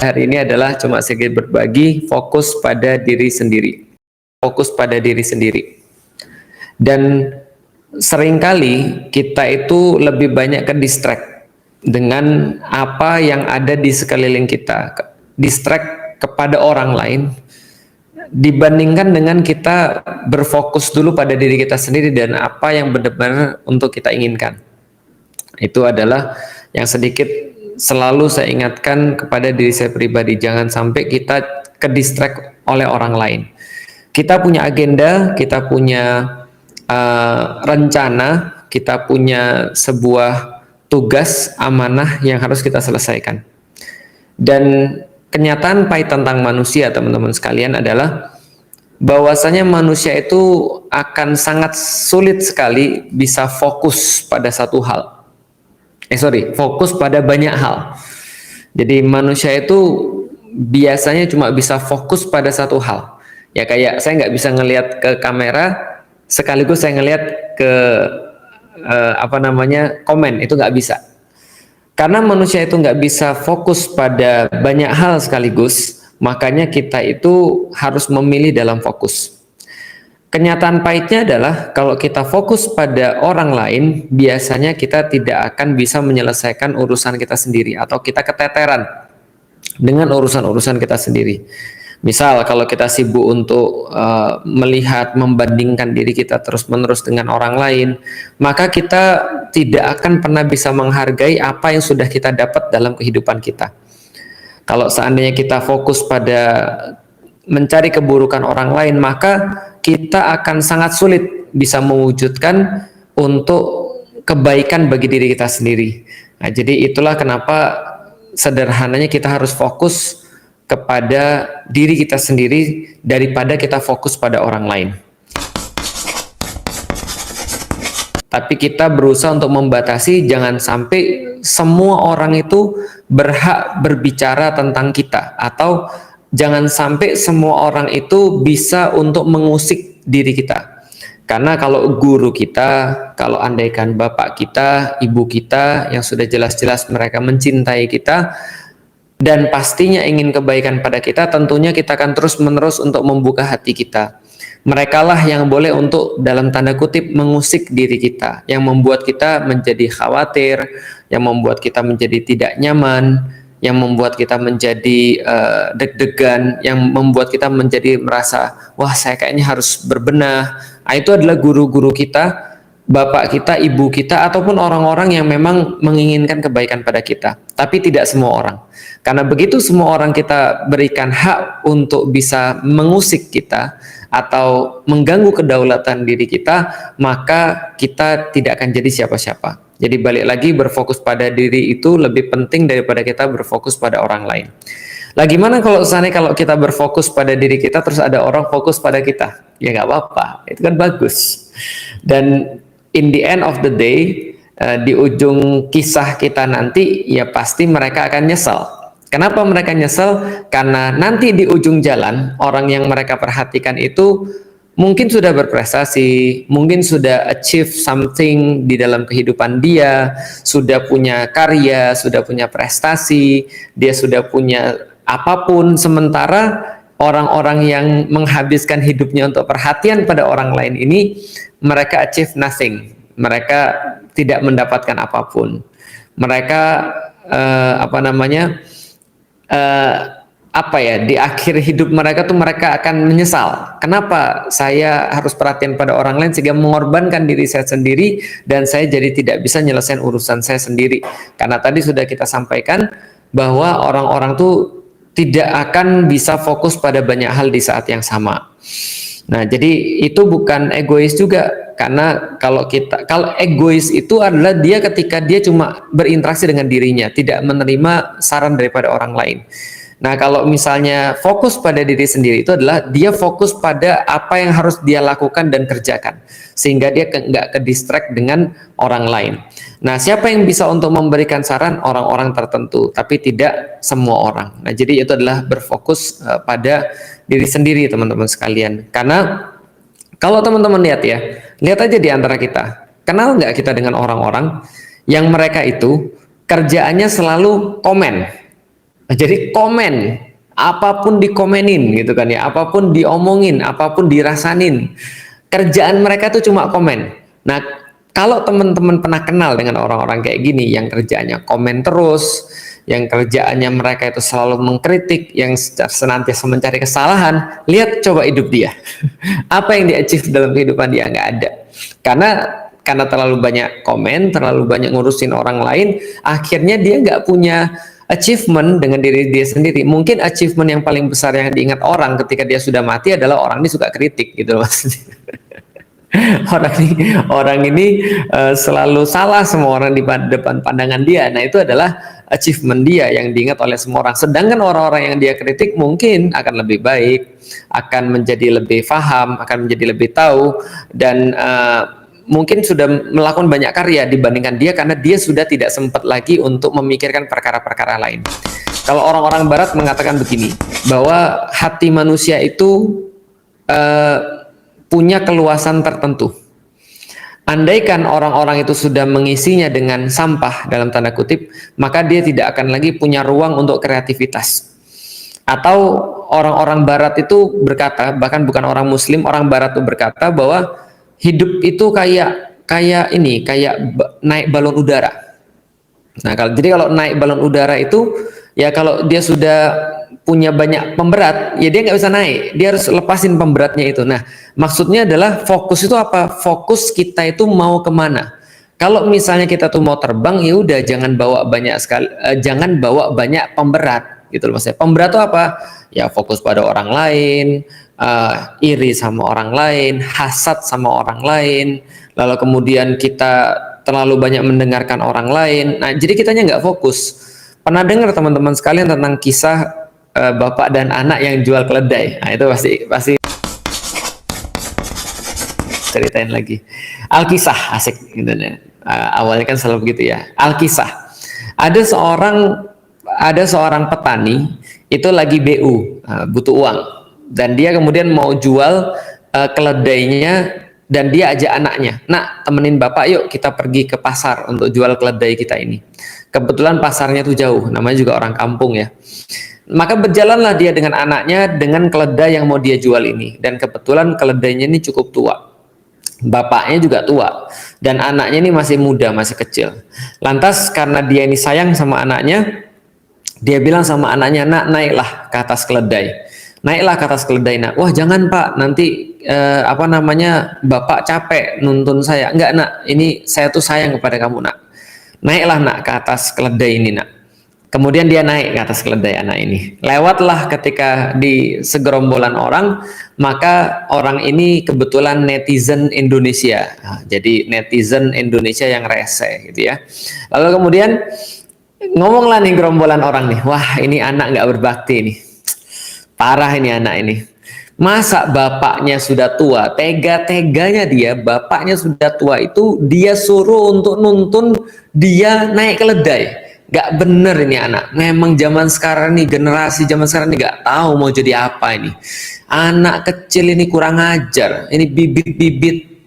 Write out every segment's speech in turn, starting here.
hari ini adalah cuma sedikit berbagi, fokus pada diri sendiri. Fokus pada diri sendiri. Dan seringkali kita itu lebih banyak ke distract dengan apa yang ada di sekeliling kita, distract kepada orang lain, dibandingkan dengan kita berfokus dulu pada diri kita sendiri dan apa yang benar-benar untuk kita inginkan. Itu adalah yang sedikit selalu saya ingatkan kepada diri saya pribadi, jangan sampai kita ke distract oleh orang lain. Kita punya agenda, kita punya rencana, kita punya sebuah tugas amanah yang harus kita selesaikan. Dan kenyataan pahit tentang manusia, teman-teman sekalian, adalah bahwasanya manusia itu akan sangat sulit sekali bisa fokus pada satu hal. Fokus pada banyak hal. Jadi manusia itu biasanya cuma bisa fokus pada satu hal. Ya kayak saya nggak bisa ngelihat ke kamera sekaligus saya ngelihat ke komen, itu nggak bisa. Karena manusia itu nggak bisa fokus pada banyak hal sekaligus, makanya kita itu harus memilih dalam fokus. Kenyataan pahitnya adalah kalau kita fokus pada orang lain, biasanya kita tidak akan bisa menyelesaikan urusan kita sendiri atau kita keteteran dengan urusan-urusan kita sendiri. Misal kalau kita sibuk untuk melihat, membandingkan diri kita terus-menerus dengan orang lain, maka kita tidak akan pernah bisa menghargai apa yang sudah kita dapat dalam kehidupan kita. Kalau seandainya kita fokus pada mencari keburukan orang lain, maka kita akan sangat sulit bisa mewujudkan untuk kebaikan bagi diri kita sendiri. Nah, jadi itulah kenapa sederhananya kita harus fokus kepada diri kita sendiri daripada kita fokus pada orang lain. Tapi kita berusaha untuk membatasi jangan sampai semua orang itu berhak berbicara tentang kita, atau jangan sampai semua orang itu bisa untuk mengusik diri kita. Karena kalau guru kita, kalau andaikan bapak kita, ibu kita yang sudah jelas-jelas mereka mencintai kita dan pastinya ingin kebaikan pada kita, tentunya kita akan terus-menerus untuk membuka hati kita. Merekalah yang boleh untuk dalam tanda kutip mengusik diri kita, yang membuat kita menjadi khawatir, yang membuat kita menjadi tidak nyaman, yang membuat kita menjadi deg-degan, yang membuat kita menjadi merasa, wah saya kayaknya harus berbenah. Nah, itu adalah guru-guru kita, bapak kita, ibu kita, ataupun orang-orang yang memang menginginkan kebaikan pada kita. Tapi tidak semua orang. Karena begitu semua orang kita berikan hak untuk bisa mengusik kita atau mengganggu kedaulatan diri kita, maka kita tidak akan jadi siapa-siapa. Jadi balik lagi, berfokus pada diri itu lebih penting daripada kita berfokus pada orang lain. Lah gimana kalau seandainya kalau kita berfokus pada diri kita terus ada orang fokus pada kita? Ya nggak apa-apa, itu kan bagus. Dan in the end of the day, di ujung kisah kita nanti ya pasti mereka akan nyesal. Kenapa mereka nyesel? Karena nanti di ujung jalan orang yang mereka perhatikan itu mungkin sudah berprestasi, mungkin sudah achieve something di dalam kehidupan dia, sudah punya karya, sudah punya prestasi, dia sudah punya apapun, sementara orang-orang yang menghabiskan hidupnya untuk perhatian pada orang lain ini, mereka achieve nothing, mereka tidak mendapatkan apapun, mereka di akhir hidup mereka tuh mereka akan menyesal. Kenapa saya harus perhatian pada orang lain sehingga mengorbankan diri saya sendiri dan saya jadi tidak bisa nyelesain urusan saya sendiri. Karena tadi sudah kita sampaikan bahwa orang-orang tuh tidak akan bisa fokus pada banyak hal di saat yang sama. Nah, jadi itu bukan egois juga, karena kalau egois itu adalah dia ketika dia cuma berinteraksi dengan dirinya, tidak menerima saran daripada orang lain. Nah, kalau misalnya fokus pada diri sendiri itu adalah dia fokus pada apa yang harus dia lakukan dan kerjakan, sehingga dia nggak ke distract dengan orang lain. Nah, siapa yang bisa untuk memberikan saran? Orang-orang tertentu, tapi tidak semua orang. Nah, jadi itu adalah berfokus pada diri sendiri, teman-teman sekalian. Karena kalau teman-teman lihat aja di antara kita, kenal nggak kita dengan orang-orang yang mereka itu kerjaannya selalu komen. Jadi komen, apapun dikomenin gitu kan ya, apapun diomongin, apapun dirasanin. Kerjaan mereka tuh cuma komen. Nah, kalau teman-teman pernah kenal dengan orang-orang kayak gini yang kerjaannya komen terus, yang kerjaannya mereka itu selalu mengkritik, yang senantiasa mencari kesalahan, lihat coba hidup dia. Apa yang dia achieve dalam kehidupan dia? Nggak ada. Karena terlalu banyak komen, terlalu banyak ngurusin orang lain, akhirnya dia nggak punya achievement dengan diri dia sendiri. Mungkin achievement yang paling besar yang diingat orang ketika dia sudah mati adalah orang ini suka kritik gitu loh mas. Orang ini selalu salah semua orang di depan pandangan dia. Nah itu adalah achievement dia yang diingat oleh semua orang. Sedangkan orang-orang yang dia kritik mungkin akan lebih baik, akan menjadi lebih paham, akan menjadi lebih tahu, dan mungkin sudah melakukan banyak karya dibandingkan dia, karena dia sudah tidak sempat lagi untuk memikirkan perkara-perkara lain. Kalau orang-orang barat mengatakan begini, bahwa hati manusia itu punya keluasan tertentu. Andaikan orang-orang itu sudah mengisinya dengan sampah dalam tanda kutip, maka dia tidak akan lagi punya ruang untuk kreativitas. Atau orang-orang barat itu berkata, bahkan bukan orang muslim, orang barat itu berkata bahwa hidup itu kayak naik balon udara. Nah, kalau naik balon udara itu ya, kalau dia sudah punya banyak pemberat, ya dia nggak bisa naik, dia harus lepasin pemberatnya itu. Nah, maksudnya adalah fokus itu apa? Fokus kita itu mau kemana? Kalau misalnya kita tuh mau terbang, ya udah jangan bawa banyak sekali, jangan bawa banyak pemberat, gitu loh maksudnya. Pemberat itu apa? Ya fokus pada orang lain, iri sama orang lain, hasad sama orang lain, lalu kemudian kita terlalu banyak mendengarkan orang lain. Nah, jadi kitanya nggak fokus. Pernah dengar teman-teman sekalian tentang kisah bapak dan anak yang jual keledai? Nah, itu pasti ceritain lagi. Alkisah, asik gitu ya. Awalnya kan selalu begitu ya. Alkisah. Ada seorang petani itu lagi BU, butuh uang, dan dia kemudian mau jual keledainya, dan dia ajak anaknya, nak temenin bapak yuk kita pergi ke pasar untuk jual keledai kita ini. Kebetulan pasarnya tuh jauh, namanya juga orang kampung ya. Maka berjalanlah dia dengan anaknya dengan keledai yang mau dia jual ini, dan kebetulan keledainya ini cukup tua, bapaknya juga tua, dan anaknya ini masih muda, masih kecil. Lantas karena dia ini sayang sama anaknya, dia bilang sama anaknya, nak naiklah ke atas keledai, naiklah ke atas keledai nak. Wah jangan pak, nanti bapak capek nuntun saya. Enggak nak, ini saya tuh sayang kepada kamu nak. Naiklah nak ke atas keledai ini nak. Kemudian dia naik ke atas keledai anak ini. Lewatlah ketika di segerombolan orang, maka orang ini kebetulan netizen Indonesia. Nah, jadi netizen Indonesia yang rese gitu ya. Lalu kemudian ngomonglah nih gerombolan orang nih, wah ini anak nggak berbakti nih, parah ini anak ini. Masa bapaknya sudah tua, tega-teganya dia, bapaknya sudah tua itu dia suruh untuk nuntun dia naik keledai. Gak bener ini anak. Memang zaman sekarang nih, generasi zaman sekarang nih gak tahu mau jadi apa ini. Anak kecil ini kurang ajar. Ini bibit-bibit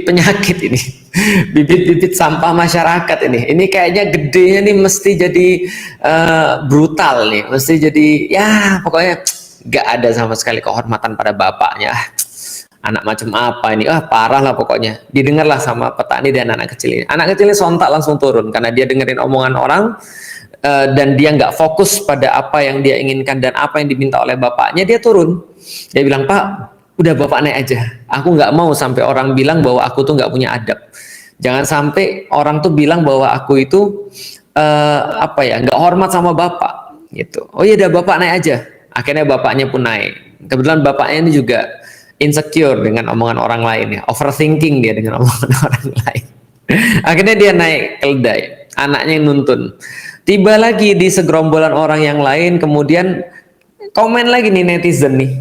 penyakit ini. Bibit-bibit sampah masyarakat ini. Ini kayaknya gedenya nih mesti jadi brutal nih. Mesti jadi ya pokoknya gak ada sama sekali kehormatan pada bapaknya. Anak macam apa ini? Parah lah pokoknya. Didengarlah sama petani dan anak kecil ini. Anak kecil ini sontak langsung turun karena dia dengerin omongan orang, dan dia nggak fokus pada apa yang dia inginkan dan apa yang diminta oleh bapaknya. Dia turun. Dia bilang, Pak, udah bapak naik aja. Aku nggak mau sampai orang bilang bahwa aku tuh nggak punya adab. Jangan sampai orang tuh bilang bahwa aku itu nggak hormat sama bapak. Gitu. Oh iya, udah bapak naik aja. Akhirnya bapaknya pun naik. Kebetulan bapaknya ini juga insecure dengan omongan orang lain ya, overthinking dia dengan omongan orang lain. Akhirnya dia naik keledai, anaknya yang nuntun. Tiba lagi di segerombolan orang yang lain, kemudian komen lagi nih netizen nih,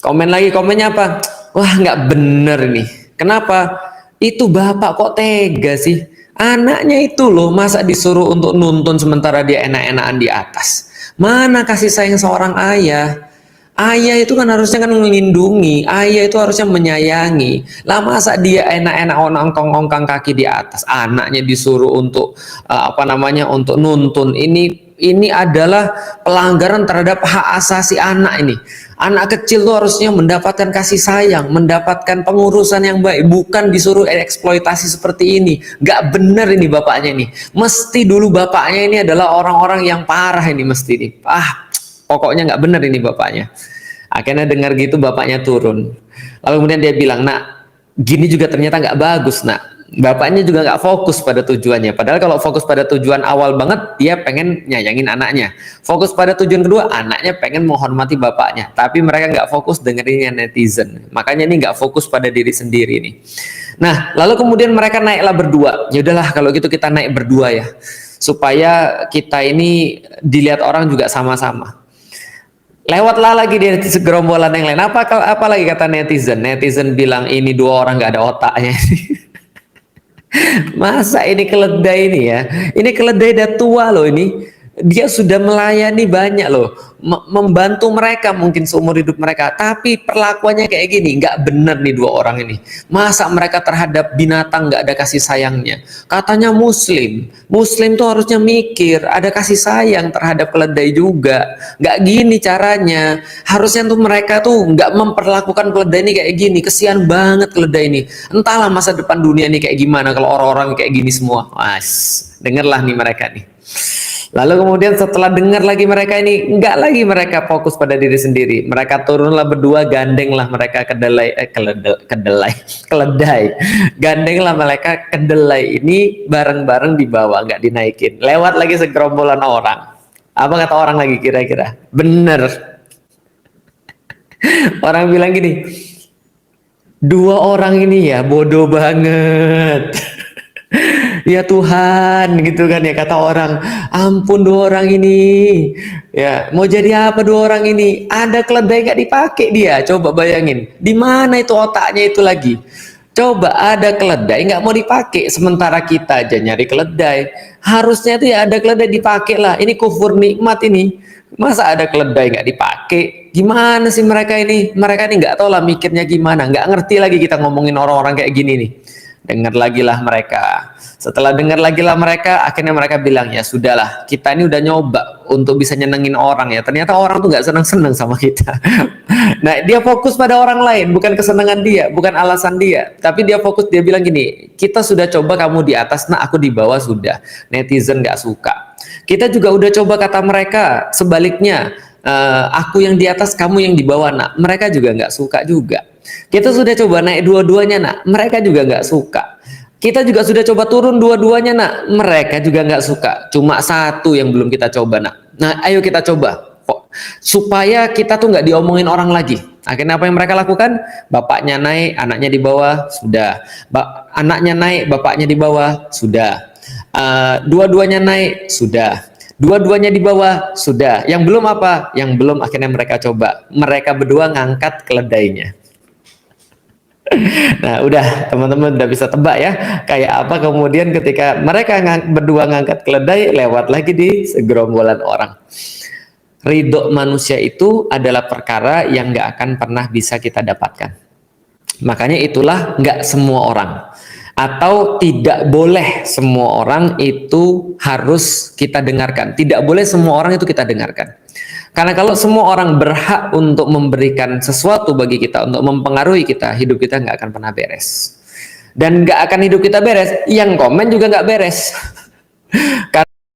komen lagi, komennya apa? Wah nggak bener nih, kenapa? Itu bapak kok tega sih? Anaknya itu loh masa disuruh untuk nuntun sementara dia enak-enakan di atas. Mana kasih sayang seorang ayah? Ayah itu kan harusnya kan melindungi, ayah itu harusnya menyayangi. Lah masa dia enak-enak ongkang-ongkang kaki di atas, anaknya disuruh untuk apa namanya, untuk nuntun. Ini adalah pelanggaran terhadap hak asasi anak ini. Anak kecil tuh harusnya mendapatkan kasih sayang, mendapatkan pengurusan yang baik, bukan disuruh eksploitasi seperti ini. Gak bener ini bapaknya ini. Mesti dulu bapaknya ini adalah orang-orang yang parah ini mesti ini. Pokoknya nggak bener ini bapaknya. Akhirnya dengar gitu bapaknya turun. Lalu kemudian dia bilang, nak, gini juga ternyata nggak bagus, nak. Bapaknya juga nggak fokus pada tujuannya. Padahal kalau fokus pada tujuan awal banget, dia pengen nyayangin anaknya. Fokus pada tujuan kedua, anaknya pengen menghormati bapaknya. Tapi mereka nggak fokus dengerinnya netizen. Makanya ini nggak fokus pada diri sendiri nih. Nah, lalu kemudian mereka naiklah berdua. Ya udahlah, kalau gitu kita naik berdua ya, supaya kita ini dilihat orang juga sama-sama. Lewatlah lagi di segerombolan yang lain. Apa lagi kata netizen? Netizen bilang ini dua orang nggak ada otaknya. Masa ini keledai ini ya? Ini keledai udah tua loh ini. Dia sudah melayani banyak loh, membantu mereka mungkin seumur hidup mereka. Tapi perlakuannya kayak gini, nggak bener nih dua orang ini. Masa mereka terhadap binatang nggak ada kasih sayangnya? Katanya Muslim tuh harusnya mikir, ada kasih sayang terhadap keledai juga. Nggak gini caranya. Harusnya tuh mereka tuh nggak memperlakukan keledai ini kayak gini. Kesian banget keledai ini. Entahlah masa depan dunia ini kayak gimana kalau orang-orang kayak gini semua. Dengerlah nih mereka nih. Lalu kemudian setelah dengar lagi mereka ini, enggak lagi mereka fokus pada diri sendiri. Mereka turunlah berdua, gandenglah mereka keledai. Gandenglah mereka kedelai ini bareng-bareng di bawah, enggak dinaikin. Lewat lagi segerombolan orang. Apa kata orang lagi kira-kira? Bener. Orang bilang gini, dua orang ini ya bodoh banget. Ya Tuhan, gitu kan ya, kata orang, ampun dua orang ini, ya mau jadi apa dua orang ini? Ada keledai nggak dipakai dia, coba bayangin, di mana itu otaknya itu lagi? Coba ada keledai nggak mau dipakai, sementara kita aja nyari keledai, harusnya itu ya ada keledai dipakai lah. Ini kufur nikmat ini, masa ada keledai nggak dipakai? Gimana sih mereka ini? Mereka ini nggak tahu lah mikirnya gimana, nggak ngerti lagi kita ngomongin orang-orang kayak gini nih. Dengar lagi lah mereka. Setelah dengar lagi lah mereka, akhirnya mereka bilang, ya sudahlah, kita ini udah nyoba untuk bisa nyenengin orang ya. Ternyata orang tuh nggak seneng-seneng sama kita. Nah, dia fokus pada orang lain, bukan kesenangan dia, bukan alasan dia. Tapi dia fokus, dia bilang gini, kita sudah coba kamu di atas, nah aku di bawah sudah. Netizen nggak suka. Kita juga udah coba kata mereka, sebaliknya, aku yang di atas, kamu yang di bawah, nak. Mereka juga nggak suka juga. Kita sudah coba naik dua-duanya, nak. Mereka juga nggak suka. Kita juga sudah coba turun dua-duanya, nak. Mereka juga nggak suka. Cuma satu yang belum kita coba, nak. Nah, ayo kita coba. Supaya kita tuh nggak diomongin orang lagi. Akhirnya apa yang mereka lakukan? Bapaknya naik, anaknya di bawah, sudah. Anaknya naik, bapaknya di bawah, sudah. Dua-duanya naik, sudah. Dua-duanya di bawah, sudah. Yang belum apa? Yang belum akhirnya mereka coba. Mereka berdua ngangkat keledainya. Nah, udah teman-teman udah bisa tebak ya kayak apa kemudian ketika mereka berdua ngangkat keledai, lewat lagi di segerombolan orang. Ridho manusia itu adalah perkara yang nggak akan pernah bisa kita dapatkan. Makanya itulah nggak semua orang, atau tidak boleh semua orang itu harus kita dengarkan. Tidak boleh semua orang itu kita dengarkan. Karena kalau semua orang berhak untuk memberikan sesuatu bagi kita, untuk mempengaruhi kita, hidup kita nggak akan pernah beres. Dan nggak akan hidup kita beres, yang komen juga nggak beres. Karena